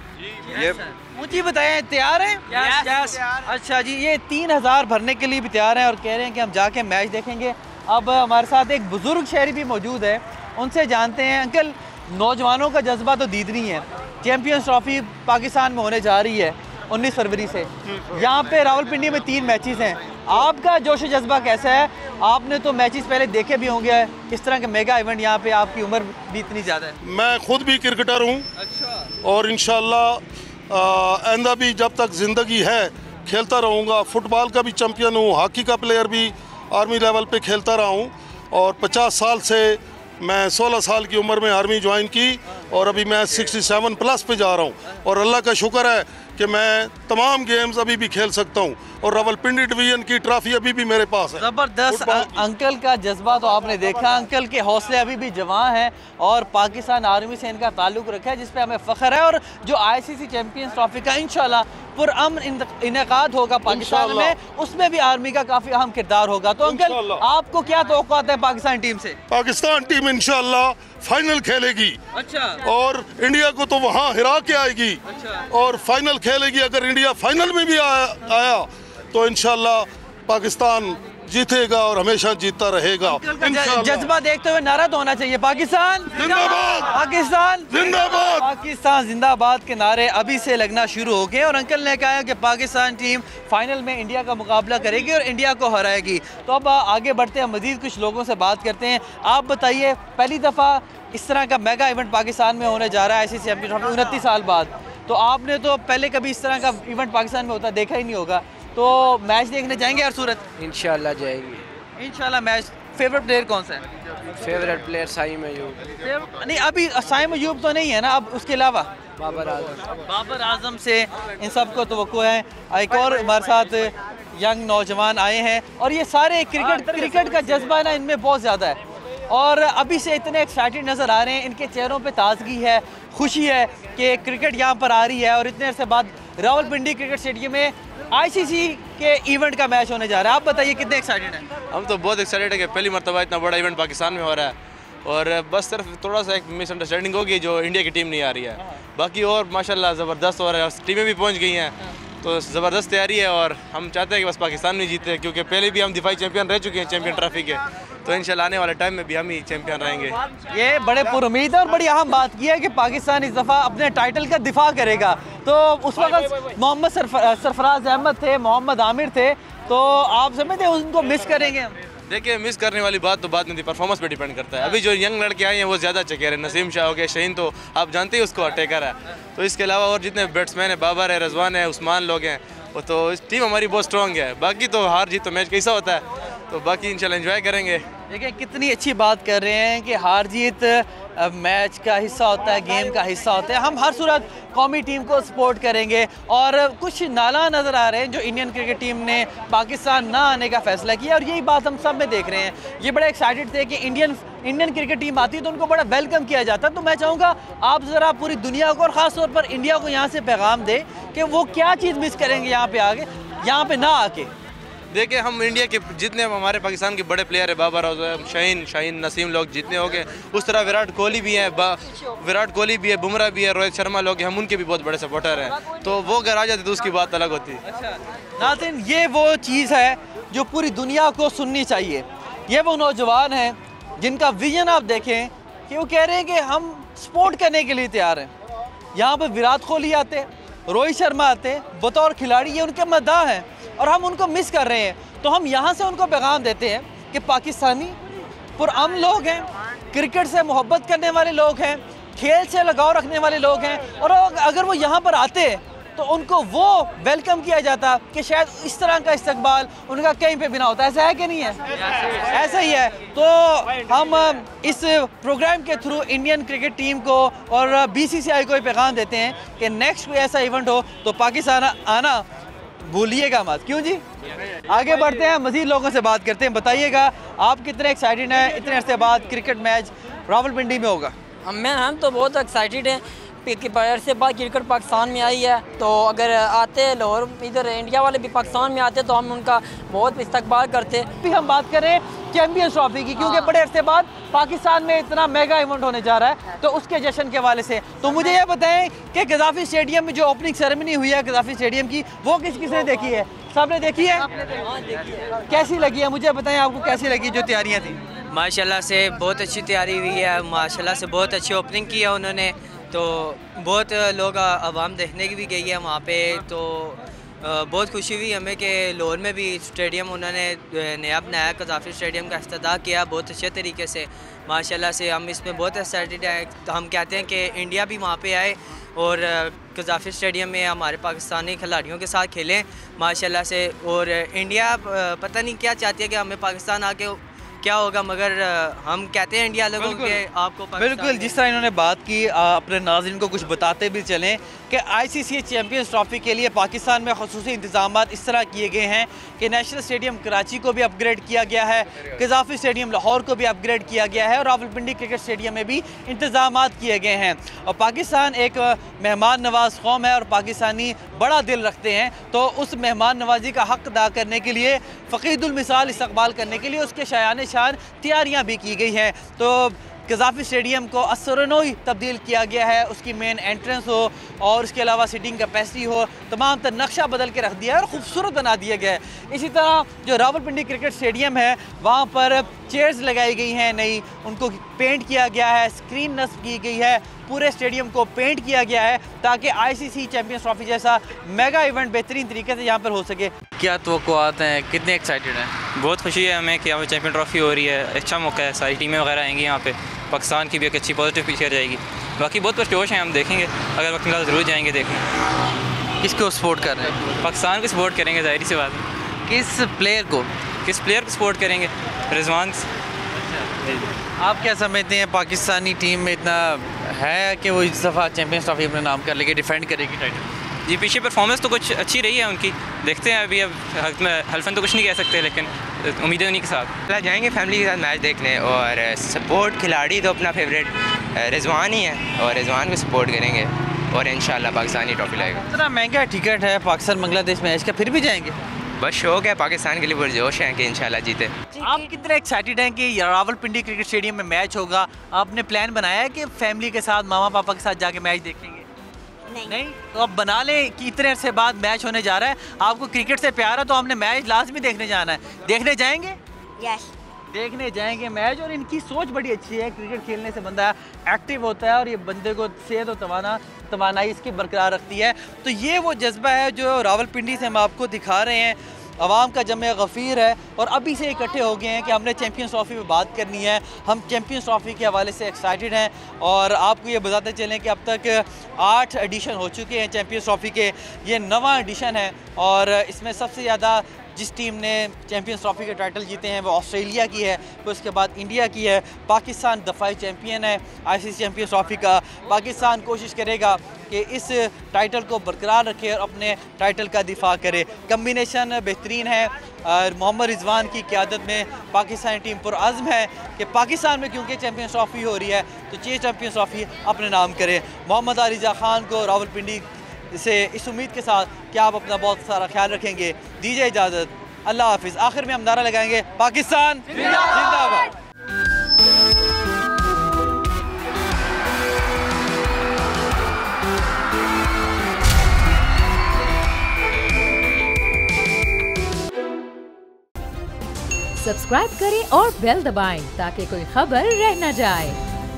ये मुझे बताएं, तैयार हैं? यस। अच्छा जी, ये 3,000 भरने के लिए भी तैयार हैं और कह रहे हैं कि हम जाके मैच देखेंगे। अब हमारे साथ एक बुज़ुर्ग शहरी भी मौजूद है, उनसे जानते हैं। अंकल, नौजवानों का जज्बा तो दीदनी है, चैंपियंस ट्रॉफी पाकिस्तान में होने जा रही है 19 फरवरी से, यहाँ पे रावलपिंडी में 3 मैचेस हैं, आपका जोश जज्बा कैसा है? आपने तो मैचेस पहले देखे भी होंगे, इस तरह के मेगा इवेंट, यहाँ पे आपकी उम्र भी इतनी ज़्यादा है। मैं खुद भी क्रिकेटर हूँ। अच्छा। और इंशाल्लाह आइंदा भी जब तक ज़िंदगी है खेलता रहूँगा। फुटबॉल का भी चैम्पियन हूँ, हॉकी का प्लेयर भी आर्मी लेवल पे खेलता रहा हूँ और 50 साल से मैं 16 साल की उम्र में आर्मी ज्वाइन की और अभी मैं 67 प्लस पे जा रहा हूँ और अल्लाह का शुक्र है कि मैं तमाम गेम्स अभी भी खेल सकता हूँ और रावलपिंडी डिवीजन की ट्रॉफी अभी भी मेरे पास है। ज़बरदस्त अंकल का जज्बा तो आपने देखा, अंकल के हौसले अभी भी जवां हैं और पाकिस्तान आर्मी से इनका ताल्लुक़ रखा है जिस पे हमें फ़ख्र है। और जो ICC चैम्पियंस ट्रॉफी का इंशाल्लाह पुरअमन इनेकाद होगा पाकिस्तान में, उसमें भी आर्मी का काफ़ी अहम किरदार होगा। तो अंकल आपको क्या तवक्कुआत है पाकिस्तान टीम से? पाकिस्तान टीम इंशाल्लाह फाइनल खेलेगी। अच्छा। और इंडिया को तो वहाँ हिरा के आएगी। अच्छा। और फाइनल खेलेगी। अगर इंडिया फाइनल में भी आया तो इंशाल्लाह पाकिस्तान जीतेगा और हमेशा जीतता रहेगा। जज्बा देखते हुए नारा तो होना चाहिए, पाकिस्तान जिंदाबाद, पाकिस्तान जिंदाबाद, पाकिस्तान जिंदाबाद के नारे अभी से लगना शुरू हो गए। और अंकल ने कहा कि पाकिस्तान टीम फाइनल में इंडिया का मुकाबला करेगी और इंडिया को हराएगी। तो अब आगे बढ़ते हैं, मजीद कुछ लोगों से बात करते हैं। आप बताइए, पहली दफ़ा इस तरह का मेगा इवेंट पाकिस्तान में होने जा रहा है ICC चैम्पियन ट्रॉफी 29 साल बाद। तो आपने तो पहले कभी इस तरह का इवेंट पाकिस्तान में होता देखा ही नहीं होगा, तो मैच देखने जाएंगे हर सूरत? इंशाल्लाह जाएंगे। इंशाल्लाह। मैच फेवरेट प्लेयर कौन सा है? Favourite player Saim Ayub. नहीं, अभी साइम अयूब तो नहीं है ना, अब उसके अलावा बाबर आजम। बाबर आजम से इन सबको तवक्को है। एक और हमारे साथ यंग नौजवान आए हैं और ये सारे क्रिकेट का जज्बा ना इनमें बहुत ज़्यादा है और अभी से इतने एक्साइटेड नज़र आ रहे हैं। इनके चेहरों पे ताजगी है, खुशी है कि क्रिकेट यहाँ पर आ रही है और इतने अरसे बाद रावलपिंडी क्रिकेट स्टेडियम में ICC के इवेंट का मैच होने जा रहा है। आप बताइए कितने एक्साइटेड हैं? हम तो बहुत एक्साइटेड है कि पहली मरतबा इतना बड़ा इवेंट पाकिस्तान में हो रहा है और बस सिर्फ थोड़ा सा एक मिसअंडरस्टैंडिंग होगी जो इंडिया की टीम नहीं आ रही है, बाकी और माशाल्लाह ज़बरदस्त हो रहा है। टीमें भी पहुँच गई हैं तो ज़बरदस्त तैयारी है और हम चाहते हैं कि बस पाकिस्तान में जीते, क्योंकि पहले भी हम दिफाई चैंपियन रह चुके हैं चैंपियन ट्रॉफी के, तो इंशाल्लाह आने वाले टाइम में भी हम ही चैंपियन रहेंगे। ये बड़े पुरुमीद है और बड़ी अहम बात की है कि पाकिस्तान इस दफ़ा अपने टाइटल का दिफा करेगा। तो उस वक्त मोहम्मद सरफराज अहमद थे, मोहम्मद आमिर थे, तो आप समझते हैं उनको मिस करेंगे हम? देखिए, मिस करने वाली बात तो बाद में थी, परफॉर्मेंस पे डिपेंड करता है। अभी जो यंग लड़के आए हैं वो ज़्यादा अच्छे कह रहे हैं। नसीम शाह हो गया, शहीन तो आप जानते ही उसको अटैकर है, तो इसके अलावा और जितने बैट्समैन है, बाबर है, रजवान है, उस्मान लोग हैं, वो तो इस टीम हमारी बहुत स्ट्रॉन्ग है। बाकी तो हार जीत तो मैच कैसा होता है, तो बाकी इंशाल्लाह एंजॉय करेंगे। देखिए कितनी अच्छी बात कर रहे हैं कि हार जीत मैच का हिस्सा होता है, गेम का हिस्सा होता है। हम हर सूरत कौमी टीम को सपोर्ट करेंगे और कुछ नाला नज़र आ रहे हैं जो इंडियन क्रिकेट टीम ने पाकिस्तान ना आने का फैसला किया और यही बात हम सब में देख रहे हैं। ये बड़े एक्साइटेड थे कि इंडियन क्रिकेट टीम आती है तो उनको बड़ा वेलकम किया जाता है। तो मैं चाहूँगा आप ज़रा पूरी दुनिया को और ख़ास तौर पर इंडिया को यहाँ से पैगाम दे कि वो क्या चीज़ मिस करेंगे यहाँ पे ना आके। देखिए, हम इंडिया के जितने हमारे पाकिस्तान के बड़े प्लेयर है, बाबर आजम, शाहीन, नसीम लोग जितने हो गए, उस तरह विराट कोहली भी है, बुमराह भी है, रोहित शर्मा लोग हैं, हम उनके भी बहुत बड़े सपोर्टर हैं, तो वो अगर आ जाते तो उसकी बात अलग होती। अच्छा नाज़रीन, ये वो चीज़ है जो पूरी दुनिया को सुननी चाहिए। ये वो नौजवान हैं जिनका विजन आप देखें कि वो कह रहे हैं कि हम सपोर्ट करने के लिए तैयार हैं। यहाँ पर विराट कोहली आते, रोहित शर्मा आते, बतौर खिलाड़ी ये उनके मद्दाह हैं और हम उनको मिस कर रहे हैं। तो हम यहाँ से उनको पैगाम देते हैं कि पाकिस्तानी पुरअमन लोग हैं, क्रिकेट से मोहब्बत करने वाले लोग हैं, खेल से लगाव रखने वाले लोग हैं और अगर वो यहाँ पर आते तो उनको वो वेलकम किया जाता कि शायद इस तरह का इस्तकबाल उनका कहीं पे भी ना होता। ऐसा है कि नहीं है? ऐसा ही है। तो हम इस प्रोग्राम के थ्रू इंडियन क्रिकेट टीम को और BCCI को पैगाम देते हैं कि नेक्स्ट कोई ऐसा इवेंट हो तो पाकिस्तान आना भूलिएगा मत। क्यों जी? आगे बढ़ते हैं, मज़ीद लोगों से बात करते हैं। बताइएगा आप कितने एक्साइटेड हैं, इतने अरसे बाद क्रिकेट मैच रावलपिंडी में होगा? हम तो बहुत एक्साइटेड हैं कि अरसे बाद क्रिकेट पाकिस्तान में आई है, तो अगर आते लाहौर इधर इंडिया वाले भी पाकिस्तान में आते तो हम उनका बहुत इस्तकबाल करते। भी हम बात करें चैम्पियंस ट्रॉफी की, क्योंकि बड़े अरसे बाद पाकिस्तान में इतना मेगा इवेंट होने जा रहा है, तो उसके जश्न के हवाले से तो मुझे ये बताएं कि गद्दाफी स्टेडियम में जो ओपनिंग सेरेमनी हुई है गद्दाफी स्टेडियम की, वो किसने देखी है? सबने देखी है? कैसी लगी है मुझे बताएं, आपको कैसी लगी जो तैयारियाँ थी? माशाल्लाह से बहुत अच्छी तैयारी हुई है, माशाल्लाह से बहुत अच्छी ओपनिंग की है उन्होंने, तो बहुत लोग आवाम देखने की भी गई है वहाँ पे, तो बहुत खुशी हुई हमें कि लाहौर में भी स्टेडियम उन्होंने नया बनाया, गद्दाफी स्टेडियम का इफ्तिताह किया बहुत अच्छे तरीके से। माशाल्लाह से हम इसमें बहुत एक्साइटेड हैं। तो हम कहते हैं कि इंडिया भी वहाँ पे आए और गद्दाफी स्टेडियम में हमारे पाकिस्तानी खिलाड़ियों के साथ खेलें माशाल्लाह से। और इंडिया पता नहीं क्या चाहती है कि हमें पाकिस्तान आके क्या होगा, मगर हम कहते हैं इंडिया लोगों के आपको बिल्कुल जिस तरह इन्होंने बात की, अपने नाज़रीन को कुछ बताते भी चलें कि ICC चैम्पियंस ट्रॉफी के लिए पाकिस्तान में ख़ुसूसी इंतजाम इस तरह किए गए हैं कि नेशनल स्टेडियम कराची को भी अपग्रेड किया गया है, कज़ाफ़ी स्टेडियम लाहौर को भी अपग्रेड किया गया है और रावलपिंडी क्रिकेट स्टेडियम में भी इंतजाम किए गए हैं। और पाकिस्तान एक मेहमान नवाज कौम है और पाकिस्तानी बड़ा दिल रखते हैं, तो उस मेहमान नवाजी का हक़ अदा करने के लिए फ़क़ीदुल मिसाल इस्तक़बाल करने के लिए उसके शायान शान तैयारियाँ भी की गई हैं। तो कज़ाफ़ी स्टेडियम को असरनोई तब्दील किया गया है, उसकी मेन एंट्रेंस हो और उसके अलावा सीटिंग कैपेसिटी हो, तमाम तर नक्शा बदल के रख दिया है और ख़ूबसूरत बना दिया गया है। इसी तरह जो रावलपिंडी क्रिकेट स्टेडियम है वहाँ पर चेयर्स लगाई गई हैं नई, उनको पेंट किया गया है, स्क्रीन नस्ब की गई है, पूरे स्टेडियम को पेंट किया गया है ताकि ICC चैम्पियंस ट्रॉफी जैसा मेगा इवेंट बेहतरीन तरीके से यहाँ पर हो सके। क्या तवक्कुआत हैं, कितने एक्साइटेड हैं? बहुत खुशी है हमें कि यहाँ पे चैम्पियन ट्रॉफी हो रही है, अच्छा मौका है, सारी टीमें वगैरह आएंगी यहाँ पे, पाकिस्तान की भी एक अच्छी पॉजिटिव पिक्चर जाएगी। बाकी बहुत पुरजोश हैं, हम देखेंगे, अगर वक्त मिला तो ज़रूर जाएंगे देखने। किसको सपोर्ट कर रहे हैं? पाकिस्तान को सपोर्ट करेंगे, ज़ाहिर सी बात है। किस प्लेयर को सपोर्ट करेंगे? रिजवान। आप क्या समझते हैं, पाकिस्तानी टीम में इतना है कि वो इस दफ़ा चैम्पियंस ट्रॉफी अपने नाम कर लेके डिफेंड करेगी टाइटल? जी, पीछे परफॉर्मेंस तो कुछ अच्छी रही है उनकी, देखते हैं अभी, अब हल्फन तो कुछ नहीं कह सकते, लेकिन उम्मीदें उन्हीं के साथ जाएंगे फैमिली के साथ मैच देखने। और सपोर्ट खिलाड़ी तो अपना फेवरेट रिजवान ही है और रिजवान को सपोर्ट करेंगे और इंशाल्लाह पाकिस्तानी ट्रॉफी लाएगा। इतना महंगा टिकट है पाकिस्तान बांग्लादेश मैच का, फिर भी जाएंगे? बस शौक है, पाकिस्तान के लिए पुरजोश हैं कि इंशाल्लाह जीते। आप कितने एक्साइटेड हैं कि रावलपिंडी क्रिकेट स्टेडियम में मैच होगा? आपने प्लान बनाया है कि फैमिली के साथ, मामा पापा के साथ जाके मैच देखेंगे? नहीं तो अब बना लें कि इतने अरसे बाद मैच होने जा रहा है, आपको क्रिकेट से प्यार है तो हमने मैच लाजमी देखने जाना है। देखने जाएंगे? यस, देखने जाएंगे मैच। और इनकी सोच बड़ी अच्छी है, क्रिकेट खेलने से बंदा एक्टिव होता है और ये बंदे को सेहत और तवानाई इसकी बरकरार रखती है। तो ये वो जज्बा है जो रावलपिंडी से हम आपको दिखा रहे हैं। अवाम का जमे गफ़ीर है और अभी से इकट्ठे हो गए हैं कि हमने चैम्पियंस ट्रॉफी में बात करनी है। हम चैम्पियंस ट्रॉफी के हवाले से एक्साइटेड हैं और आपको ये बताते चलें कि अब तक 8 एडिशन हो चुके हैं चैम्पियंस ट्रॉफी के, ये 9वां एडिशन है और इसमें सबसे ज़्यादा जिस टीम ने चैम्पियंस ट्रॉफी के टाइटल जीते हैं वो ऑस्ट्रेलिया की है, फिर उसके बाद इंडिया की है। पाकिस्तान दफ़ाई चैम्पियन है ICC चैम्पियंस ट्रॉफी का। पाकिस्तान कोशिश करेगा कि इस टाइटल को बरकरार रखे और अपने टाइटल का दिफा करे। कम्बिनेशन बेहतरीन है, मोहम्मद रिजवान की क़यादत में पाकिस्तानी टीम पुरअज़्म है कि पाकिस्तान में क्योंकि चैम्पियंस ट्रॉफी हो रही है तो ये चैम्पियंस ट्रॉफी अपने नाम करे। मोहम्मद रिज़ा खान को रावलपिंडी से इस उम्मीद के साथ कि आप अपना बहुत सारा ख्याल रखेंगे, दीजिए इजाज़त, अल्लाह हाफिज़। आखिर में हम नारा लगाएंगे, पाकिस्तान जिंदाबाद। सब्सक्राइब करें और बेल दबाएं ताकि कोई खबर रह न जाए।